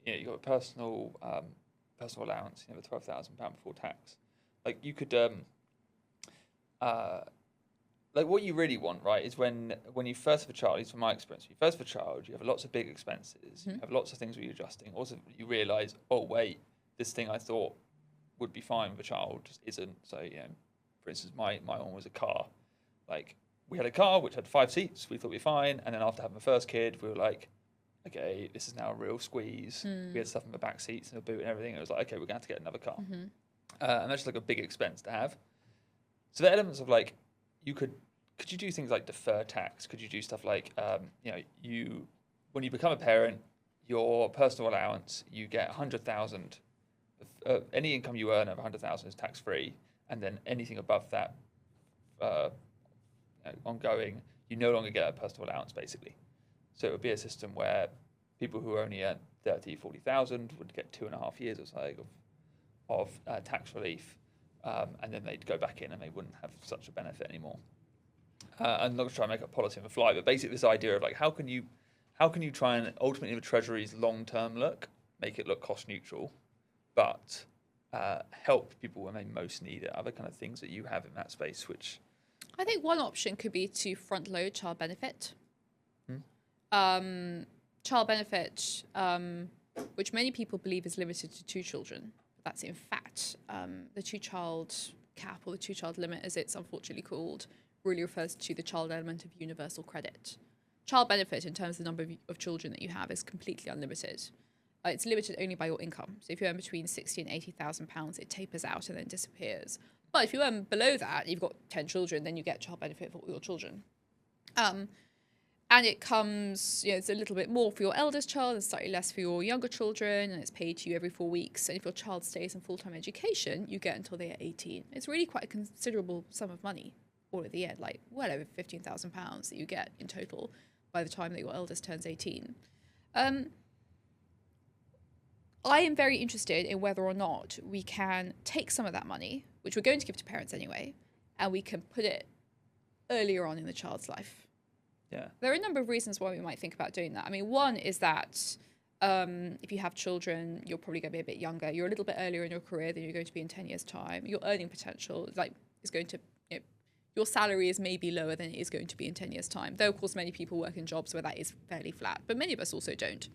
you've got a personal allowance, the £12,000 before tax. Like, you could what you really want, right, is when you first have a child, at least from my experience, when you first have a child, you have lots of big expenses, you have lots of things where you're adjusting. Also, you realise, oh, wait, this thing I thought would be fine with a child just isn't. So, for instance, my one was a car. Like, we had a car which had 5 seats, we thought we'd be fine, and then after having the first kid, we were like, okay, this is now a real squeeze. We had stuff in the back seats and the boot and everything. It was like, okay, we're going to have to get another car. And that's just a big expense to have. So the elements of could you do things like defer tax? Could you do stuff like, when you become a parent, your personal allowance, you get 100,000. Any income you earn over 100,000 is tax free, and then anything above that, ongoing, you no longer get a personal allowance, basically. So it would be a system where people who only earn 30, 40,000 would get 2.5 years or so of tax relief, and then they'd go back in and they wouldn't have such a benefit anymore. I'm not going to try and make a policy on the fly, but basically this idea of how can you try and ultimately the Treasury's long-term look, make it look cost neutral, but help people when they most need it. Other kind of things that you have in that space, which I think one option could be to front load child benefit. Child benefit, which many people believe is limited to 2 children. That's in fact the 2-child cap, or the 2-child limit as it's unfortunately called, really refers to the child element of universal credit. Child benefit, in terms of the number of children that you have, is completely unlimited. It's limited only by your income. So if you earn between £60,000 and £80,000, it tapers out and then disappears. But if you earn below that, you've got 10 children, then you get child benefit for all your children. And it comes, it's a little bit more for your eldest child and slightly less for your younger children, and it's paid to you every 4 weeks. And if your child stays in full-time education, you get until they are 18. It's really quite a considerable sum of money all at the end, well over £15,000 that you get in total by the time that your eldest turns 18. I am very interested in whether or not we can take some of that money, which we're going to give to parents anyway, and we can put it earlier on in the child's life. Yeah. There are a number of reasons why we might think about doing that. I mean, one is that if you have children, you're probably going to be a bit younger. You're a little bit earlier in your career than you're going to be in 10 years' time. Your earning potential is going to, your salary is maybe lower than it is going to be in 10 years' time. Though, of course, many people work in jobs where that is fairly flat, but many of us also don't.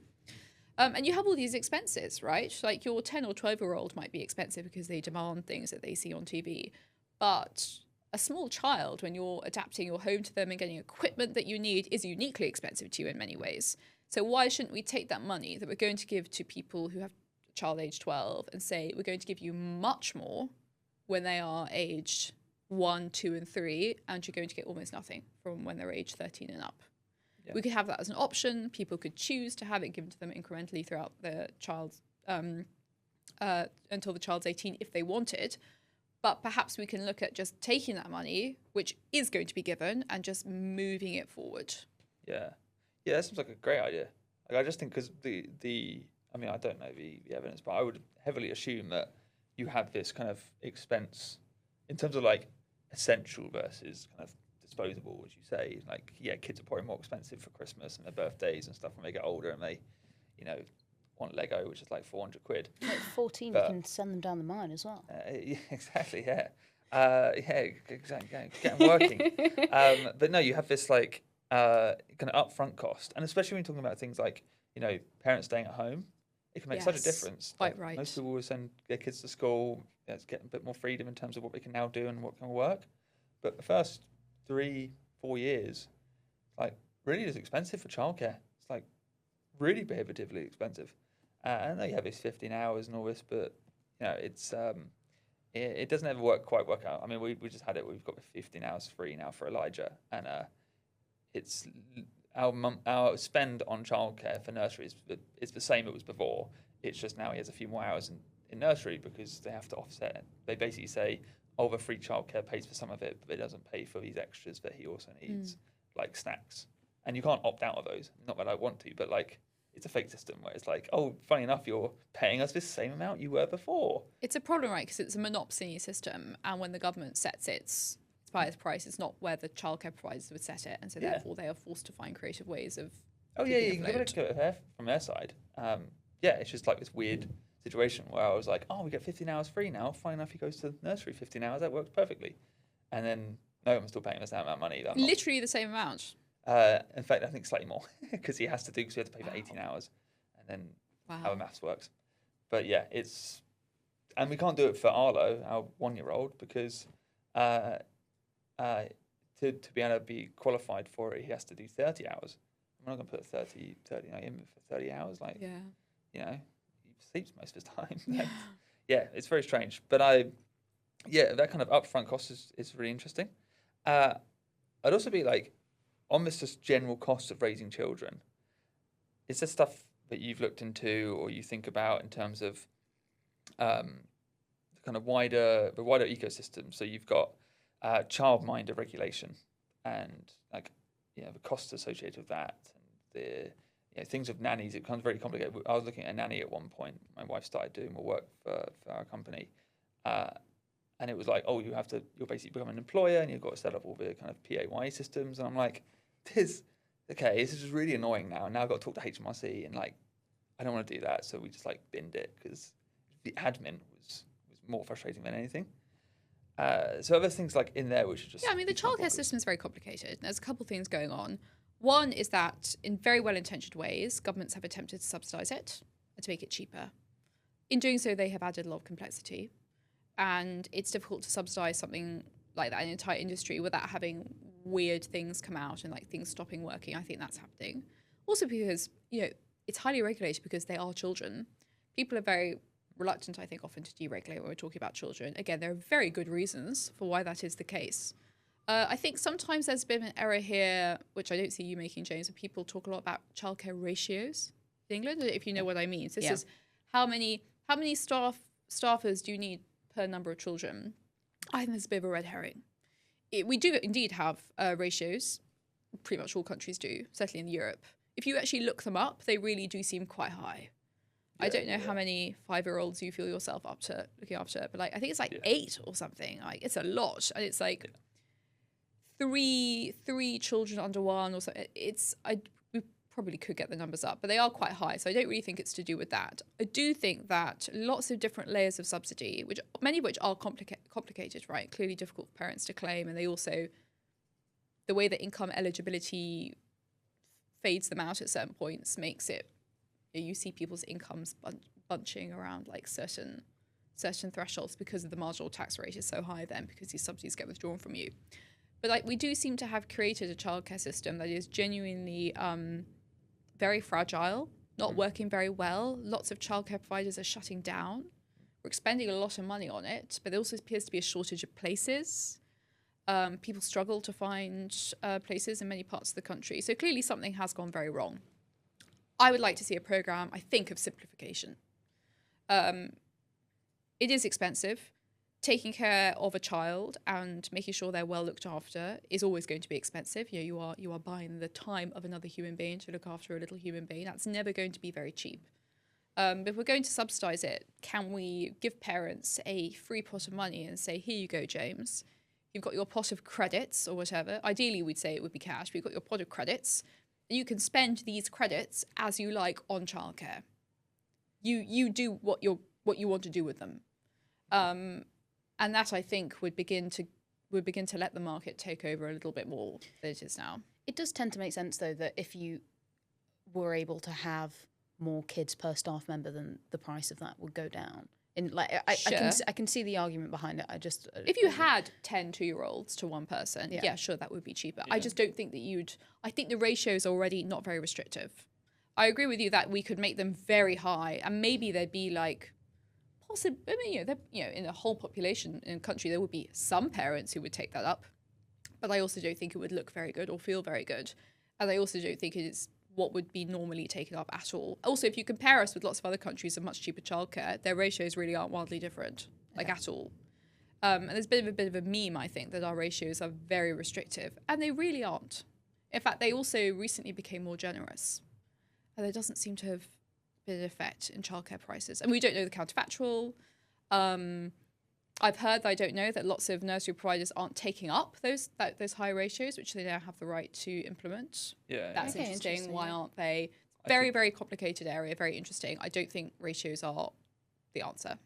And you have all these expenses, right? Like your 10 or 12-year-old might be expensive because they demand things that they see on TV. But a small child, when you're adapting your home to them and getting equipment that you need, is uniquely expensive to you in many ways. So why shouldn't we take that money that we're going to give to people who have a child age 12 and say, we're going to give you much more when they are aged 1, 2, and 3, and you're going to get almost nothing from when they're age 13 and up. Yeah. We could have that as an option. People could choose to have it given to them incrementally throughout the child's until the child's 18 if they wanted. But perhaps we can look at just taking that money, which is going to be given, and just moving it forward. Yeah, that seems like a great idea. Like, I just think because I mean, I don't know the evidence, but I would heavily assume that you have this kind of expense in terms of like essential versus kind of disposable, as you say. Like, yeah, kids are probably more expensive for Christmas and their birthdays and stuff when they get older, and they, want Lego, which is like 400 quid. At 14, you can send them down the mine as well. Yeah, exactly, yeah. Exactly, get them working. But no, you have this like kind of upfront cost, and especially when you're talking about things like, parents staying at home, it can make such a difference. Quite right. Most people will send their kids to school, get a bit more freedom in terms of what they can now do and what can work. But the first 3-4 years, like, really is expensive for childcare. It's like really prohibitively expensive. I know you have these 15 hours and all this, but it's it doesn't ever work out. I mean, we just had it. We've got the 15 hours free now for Elijah, and it's our spend on childcare for nursery is the same it was before. It's just now he has a few more hours in nursery because they have to offset it. They basically say, oh, the free childcare pays for some of it, but it doesn't pay for these extras that he also needs, like snacks. And you can't opt out of those. Not that I want to, but like, it's a fake system where it's like, oh, funny enough, you're paying us this same amount you were before. It's a problem, right? Because it's a monopoly system, and when the government sets its price, it's not where the childcare providers would set it, and so therefore they are forced to find creative ways of. You can give it from their side. It's just like this weird situation where I was like, oh, we get 15 hours free now. Fine enough, he goes to nursery 15 hours. That works perfectly. And then, no, I'm still paying the same amount of money. Literally the same amount. In fact, I think slightly more because he has to because we have to pay for 18 hours, and then how the maths works. But yeah, and we can't do it for Arlo, our 1-year-old, because to be able to be qualified for it, he has to do 30 hours. I'm not going to put 30 in for 30 hours. Like, he sleeps most of his time. It's very strange. But that kind of upfront cost is really interesting. I'd also be like, on this just general cost of raising children, is there stuff that you've looked into or you think about in terms of the kind of wider ecosystem? So you've got childminder regulation and like the costs associated with that, and the things of nannies. It becomes very complicated. I was looking at a nanny at one point. My wife started doing more work for our company. And it was like, oh, you'll basically become an employer and you've got to set up all the kind of PAYE systems. And I'm like, this is really annoying now. Now I've got to talk to HMRC and like, I don't want to do that. So we just like binned it because the admin was more frustrating than anything. So other things like in there, which are just... Yeah, I mean, the childcare system is very complicated. There's a couple of things going on. One is that in very well-intentioned ways, governments have attempted to subsidise it and to make it cheaper. In doing so, they have added a lot of complexity. And it's difficult to subsidise something like that, an entire industry, without having weird things come out and like things stopping working. I think that's happening. Also because, it's highly regulated because they are children. People are very reluctant, I think, often to deregulate when we're talking about children. Again, there are very good reasons for why that is the case. I think sometimes there's a bit of an error here, which I don't see you making, James, where people talk a lot about childcare ratios in England, if you know what I mean. So this is how many staffers do you need per number of children. I think there's a bit of a red herring. We do indeed have ratios. Pretty much all countries do, certainly in Europe. If you actually look them up, they really do seem quite high. I don't know how many 5-year-olds you feel yourself up to looking after, but like I think it's like 8 or something. Like it's a lot, and it's like three children under one or something. We probably could get the numbers up, but they are quite high. So I don't really think it's to do with that. I do think that lots of different layers of subsidy, which many of which are complicated, right? Clearly difficult for parents to claim. And they also, the way that income eligibility fades them out at certain points makes it, you see people's incomes bunching around like certain thresholds because of the marginal tax rate is so high then because these subsidies get withdrawn from you. But like we do seem to have created a childcare system that is genuinely very fragile, not working very well. Lots of childcare providers are shutting down. We're expending a lot of money on it, but there also appears to be a shortage of places. People struggle to find places in many parts of the country. So clearly something has gone very wrong. I would like to see a program, I think, of simplification. It is expensive. Taking care of a child and making sure they're well looked after is always going to be expensive. You are buying the time of another human being to look after a little human being. That's never going to be very cheap. But if we're going to subsidise it, can we give parents a free pot of money and say, here you go, James. You've got your pot of credits or whatever. Ideally, we'd say it would be cash, but you've got your pot of credits. You can spend these credits as you like on childcare. You do what you want to do with them. And that, I think, would begin to let the market take over a little bit more than it is now. It does tend to make sense, though, that if you were able to have more kids per staff member, then the price of that would go down. In like, I can see the argument behind it. If you had 10 2-year-olds to one person, yeah, sure, that would be cheaper. Yeah. I just don't think that I think the ratio is already not very restrictive. I agree with you that we could make them very high, and maybe there'd be like, possibly, I mean, in the whole population in the country, there would be some parents who would take that up. But I also don't think it would look very good or feel very good. And I also don't think it is what would be normally taken up at all. Also, if you compare us with lots of other countries of much cheaper childcare, their ratios really aren't wildly different, like at all. And there's a bit of a meme, I think, that our ratios are very restrictive. And they really aren't. In fact, they also recently became more generous. And there doesn't seem to have been an effect in childcare prices. And we don't know the counterfactual. I've heard, I don't know, that lots of nursery providers aren't taking up those high ratios, which they now have the right to implement. Yeah, that's okay, interesting. Why aren't they? Very complicated area, very interesting. I don't think ratios are the answer.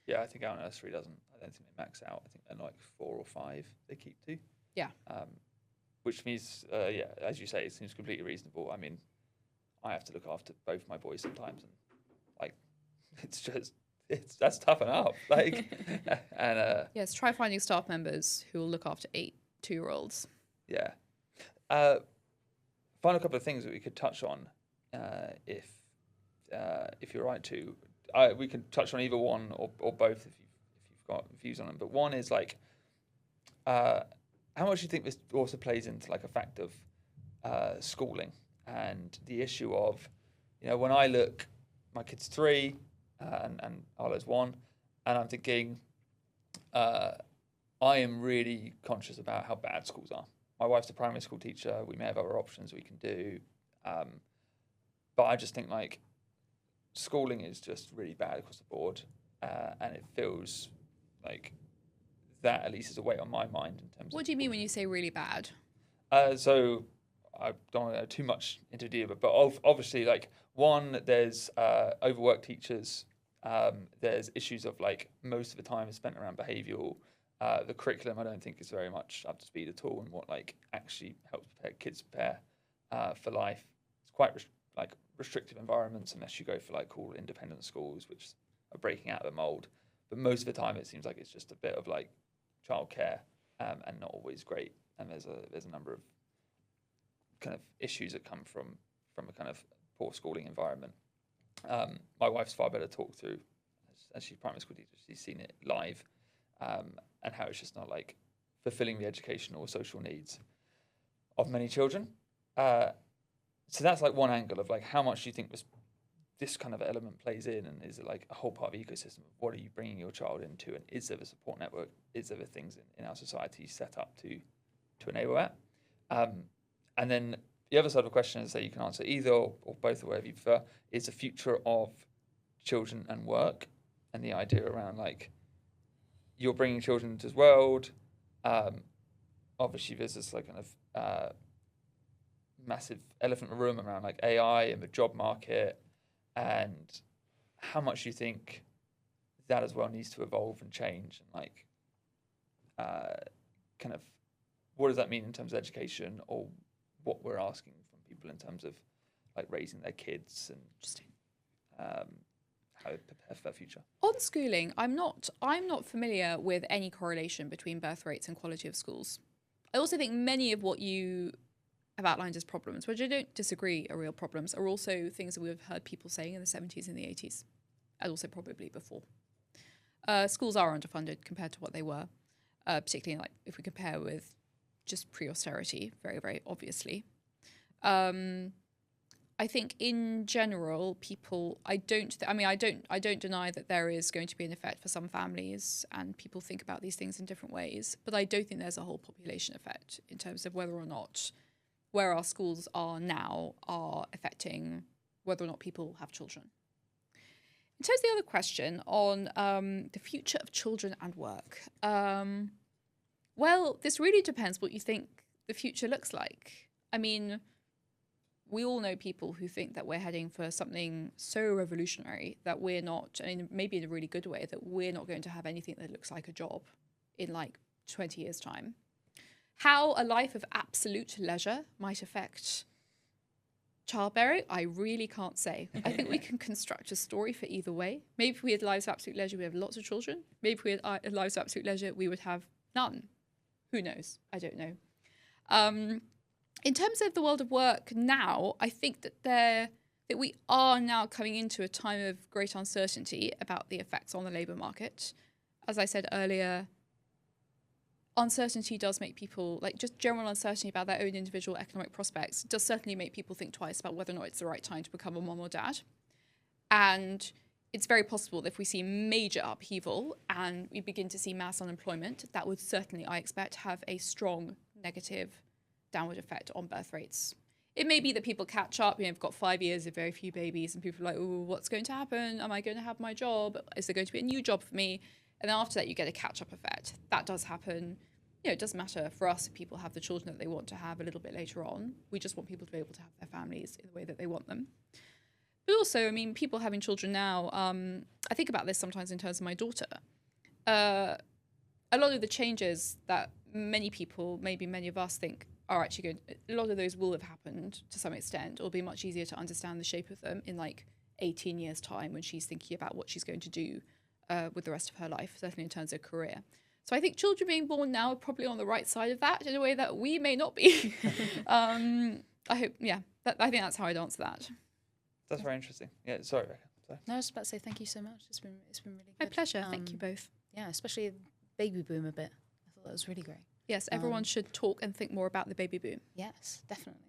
Yeah, I think our nursery doesn't. I don't think they max out. I think they're like 4 or 5 they keep to. Yeah. Which means, yeah, as you say, it seems completely reasonable. I mean, I have to look after both my boys sometimes, and like, that's tough enough. Like, and yes, try finding staff members who will look after 8 2-year-olds. Yeah. Final couple of things that we could touch on, if you're right to. We can touch on either one or both if you've got views on them. But one is like, how much do you think this also plays into like a fact of schooling and the issue of, when I look, my kid's 3 and Arlo's 1, and I'm thinking, I am really conscious about how bad schools are. My wife's a primary school teacher. We may have other options we can do, but I just think like schooling is just really bad across the board, and it feels like that at least is a weight on my mind in terms. What do you mean when you say really bad? So I don't want to go too much into detail, but obviously, like, one, there's overworked teachers. There's issues of like most of the time is spent around behavioural. The curriculum I don't think is very much up to speed at all, and what like actually helps kids prepare for life. It's quite restrictive environments unless you go for like cool independent schools, which are breaking out of the mould. But most of the time, it seems like it's just a bit of like childcare and not always great. And there's a number of kind of issues that come from a kind of poor schooling environment. My wife's far better talk through, as she's primary school teacher. She's seen it live, and how it's just not like fulfilling the educational or social needs of many children. So that's like one angle of like how much do you think this kind of element plays in, and is it like a whole part of the ecosystem of what are you bringing your child into, and is there a support network, is there things in our society set up to enable that? And then the other side of the question is that you can answer either or both, or whatever you prefer, is the future of children and work, and the idea around like you're bringing children into the world. Obviously, there's this like kind of massive elephant in the room around like AI and the job market, and how much you think that as well needs to evolve and change, and like kind of what does that mean in terms of education, or what we're asking from people in terms of like raising their kids and Interesting. How to prepare for their future. On schooling, I'm not familiar with any correlation between birth rates and quality of schools. I also think many of what you have outlined as problems, which I don't disagree are real problems, are also things that we've heard people saying in the 70s and the 80s, and also probably before. Schools are underfunded compared to what they were, particularly like if we compare with just pre-austerity, very, very obviously. I think in general, people, I don't deny that there is going to be an effect for some families, and people think about these things in different ways, but I don't think there's a whole population effect in terms of whether or not where our schools are now are affecting whether or not people have children. In terms of the other question on the future of children and work, well, this really depends what you think the future looks like. I mean, we all know people who think that we're heading for something so revolutionary that we're not, I mean, maybe in a really good way, that we're not going to have anything that looks like a job in like 20 years' time. How a life of absolute leisure might affect childbearing, I really can't say. I think we can construct a story for either way. Maybe if we had lives of absolute leisure, we have lots of children. Maybe if we had lives of absolute leisure, we would have none. Who knows? I don't know. In terms of the world of work now, I think that we are now coming into a time of great uncertainty about the effects on the labour market. As I said earlier, uncertainty does make people, like just general uncertainty about their own individual economic prospects, does certainly make people think twice about whether or not it's the right time to become a mom or dad. And it's very possible that if we see major upheaval and we begin to see mass unemployment, that would certainly, I expect, have a strong negative downward effect on birth rates. It may be that people catch up, you know, we've got 5 years of very few babies and people are like, oh, what's going to happen? Am I going to have my job? Is there going to be a new job for me? And then after that, you get a catch-up effect. That does happen. You know, it doesn't matter for us if people have the children that they want to have a little bit later on. We just want people to be able to have their families in the way that they want them. But also, I mean, people having children now, I think about this sometimes in terms of my daughter. A lot of the changes that many people, maybe many of us think are actually going, a lot of those will have happened to some extent. It'll be much easier to understand the shape of them in like 18 years' time when she's thinking about what she's going to do with the rest of her life, certainly in terms of career. So I think children being born now are probably on the right side of that in a way that we may not be. I hope, yeah, I think that's how I'd answer that. That's very interesting. Yeah, sorry, Becca. Sorry. No, I was about to say thank you so much. It's been really good. My pleasure. Thank you both. Yeah, especially baby boom a bit. I thought that was really great. Yes, everyone should talk and think more about the baby boom. Yes, definitely.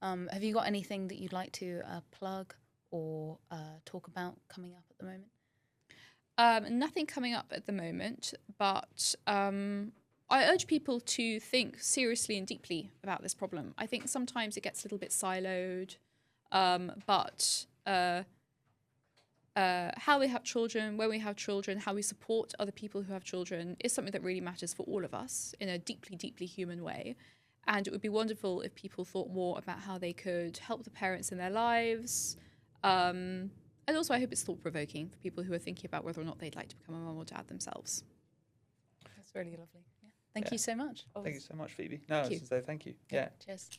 Have you got anything that you'd like to plug or talk about coming up at the moment? Nothing coming up at the moment, but I urge people to think seriously and deeply about this problem. I think sometimes it gets a little bit siloed, but how we have children, when we have children, how we support other people who have children is something that really matters for all of us in a deeply, deeply human way. And it would be wonderful if people thought more about how they could help the parents in their lives. And also I hope it's thought-provoking for people who are thinking about whether or not they'd like to become a mum or dad themselves. That's really lovely. Yeah. Thank you so much. Thank you so much, Phoebe. No, I was going to say thank you. Yeah. Cheers.